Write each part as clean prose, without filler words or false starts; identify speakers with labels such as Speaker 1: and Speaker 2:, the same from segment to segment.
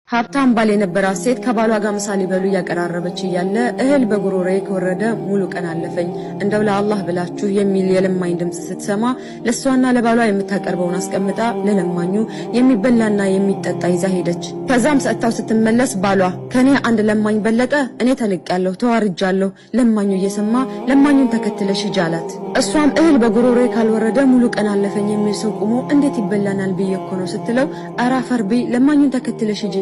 Speaker 1: ሀብታም ባል የነበራት ሴት ከባሏ ጋር ምሳሌ በሉ ያቀራረበች ይያለ እህል በጉሮሮዬ ከወረደ ሙሉ ቀን አለፈኝ እንደው ለአላህ ብላችሁ የሚል የለማኝ ድምጽ ስትሰማ ለሷና ለባሏ የምታቀርበውን አስቀምጣ ለለማኙ የሚበላና የሚጠጣ ይዛ ሄደች። ከዛም ሰጥታው ስትመለስ ባሏ ከኔ አንድ ለማኝ በለጠ፣ እኔ ተንቄያለሁ፣ ተዋርጃለሁ፣ ለማኙ እየሰማ ለማኙን ተከትለሽ ሂጂ አላት። እሷም እህል በጉሮሮዬ ካልወረደ ሙሉ ቀን አለፈኝ የሚል ሰው ቆሞ እንዴት ይበላናል ብየኮ ነው ስትለው አራፈርቢ ለማኙን ተከትለሽ ሂጂ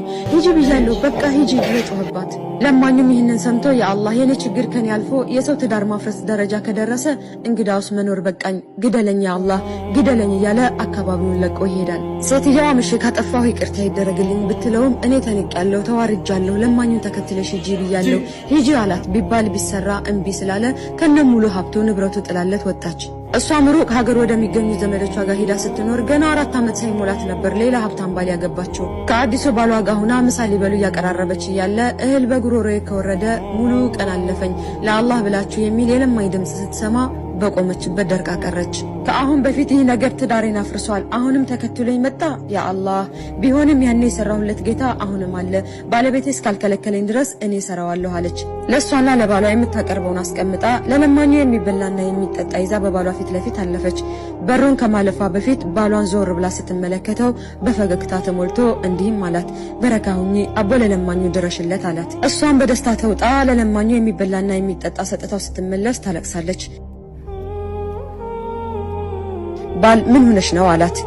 Speaker 1: ብያለሁ በቃ ሂጂ ብሎ ጮህባት። ለማኙም ይህንን ሰምቶ ያአላህ የኔ ችግር ከኔ አልፎ የሰው ትዳር ማፍረስ ደረጃ ከደረሰ እንግዳውስ መኖር በቃኝ፣ ግደለኝ ያአላህ ግደለኝ እያለ አካባቢውን ለቆ ይሄዳል። ሴትየዋ ምሽ ካጠፋሁ ይቅርታ ይደረግልኝ ብትለውም እኔ ተንቄያለሁ፣ ተዋርጃለሁ፣ ለማኙን ተከትለሽ ሂጂ ብያለሁ ሂጂ አላት። ቢባል ቢሰራ እምቢ ስላለ ከነሙሉ ሀብቱ ንብረቱ ጥላለት ወጣች። እሷም ሩቅ ሀገር ወደሚገኙ ዘመዶቿ ጋር ሄዳ ስትኖር ገና 4 ዓመት ሳይሞላት ነበር ሌላ ሀብታም ባል ያገባችው። ከአዲሱ ባሏ ጋር ሆና ምሳሌ በሉ ያቀራረበች ይያለ እህል በጉሮሮዬ ከወረደ ሙሉ ቀን አለፈኝ ለአላህ ብላችሁ የሚል የለማኝ ድምጽ ስትሰማ በቆመችበት ደርቃ ቀረች። ከአሁን በፊት ይህ ነገር ትዳሬን አፍርሷል፣ አሁንም ተከትሎኝ መጣ። ያ አላህ ቢሆንም ያኔ የሰራሁለት ጌታ አሁንም አለ፣ ባለቤቴ እስካልከለከለኝ ድረስ እኔ ሰራዋለሁ አለች። ለሷና ለባሏ የምታቀርበውን አስቀምጣ ለለማኙ የሚበላና የሚጠጣ ይዛ በባሏ ፊት ለፊት አለፈች። በሩን ከማለፏ በፊት ባሏን ዞር ብላ ስትመለከተው በፈገግታ ተሞልቶ እንዲህም አላት፣ በረካ ሁኚ አቦ ለለማኙ ድረሽለት አላት። እሷም በደስታ ተውጣ ለለማኙ የሚበላና የሚጠጣ ሰጥታው ስትመለስ ታለቅሳለች። ባል ምን ሆነሽ ነው አላት።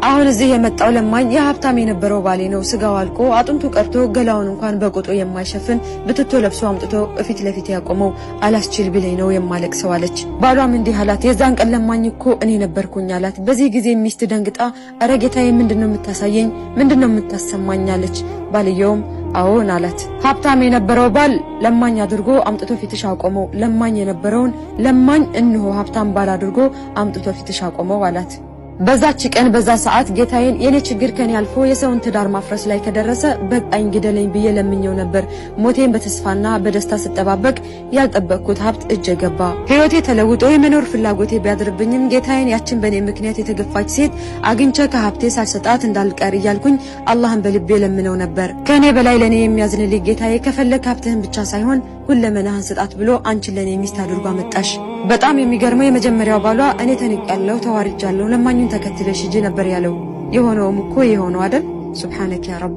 Speaker 1: አሁን እዚህ የመጣው ለማኝ የሀብታም የነበረው ባሌ ነው። ስጋው አልቆ አጥንቱ ቀርቶ ገላውን እንኳን በቁጡ የማይሸፍን ብትቶ ለብሶ አምጥቶ እፊት ለፊት ያቆመው አላስችል ብለኝ ነው የማለቅሰው አለች። ባሏም እንዲህ አላት፣ የዛን ቀን ለማኝ እኮ እኔ ነበርኩኝ አላት። በዚህ ጊዜ ሚስት ደንግጣ አረ ጌታዬ ምንድነው የምታሳየኝ ምንድነው የምታሰማኝ አለች። ባልየውም አዎን አላት። ሀብታም የነበረው ባል ለማኝ አድርጎ አምጥቶ ፊትሽ አቆመው፣ ለማኝ የነበረውን ለማኝ እንሆ ሀብታም ባል አድርጎ አምጥቶ ፊትሽ አቆመው አላት። በዛች ቀን በዛ ሰዓት ጌታዬን የኔ ችግር ከኔ አልፎ የሰውን ትዳር ማፍረስ ላይ ከደረሰ በቃኝ ግደለኝ ብዬ ለምኜው ነበር። ሞቴን በተስፋና በደስታ ስጠባበቅ ያልጠበቅኩት ሀብት እጄ ገባ። ህይወቴ ተለውጦ የመኖር ፍላጎቴ ቢያድርብኝም ጌታዬን ያችን በኔ ምክንያት የተገፋች ሴት አግኝቼ ከሀብቴ ሳልሰጣት እንዳልቀር እያልኩኝ አላህን በልቤ ለምነው ነበር። ከኔ በላይ ለኔ የሚያዝንልኝ ጌታዬ ከፈለክ ሀብትህን ብቻ ሳይሆን ሁለመናህን ስጣት ብሎ አንቺን ለኔ ሚስት አድርጎ አመጣሽ። በጣም የሚገርመው የመጀመሪያው ባሏ እኔ ተንቄያለሁ፣ ተዋርጃለሁ፣ ለማኙን ተከትለሽ ሂጂ ነበር ያለው። የሆነውም እኮ የሆነው አይደል? ሱብሃነከ ያ ረብ።